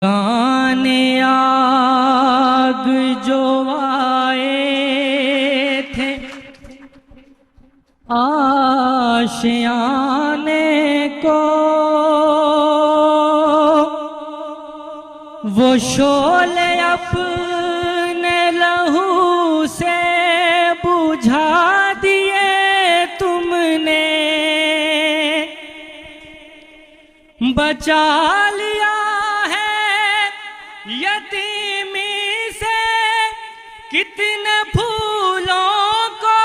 گانے آگ جو آئے تھے آشیانے کو، وہ شعلے اپنے لہو سے بجھا دیے تم نے، بچا لیا یتیمی سے کتنے پھولوں کو،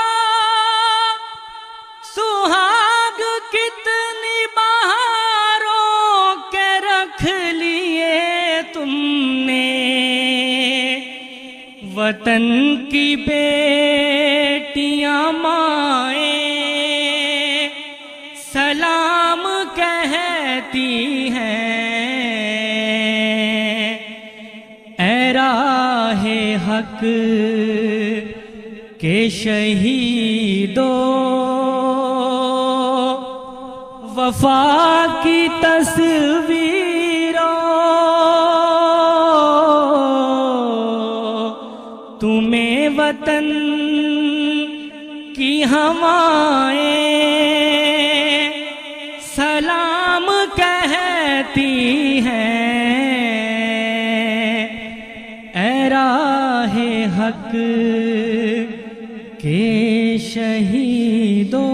سہاگ کتنی بہاروں کے رکھ لیے تم نے، وطن کی بیٹیاں مائیں سلام کہتی ہیں، اے راہ حق کے شہیدوں، وفا کی تصویروں، تمہیں وطن کی ہوائیں سلام کہتی ہیں، اے راہ حق کے شہیدوں۔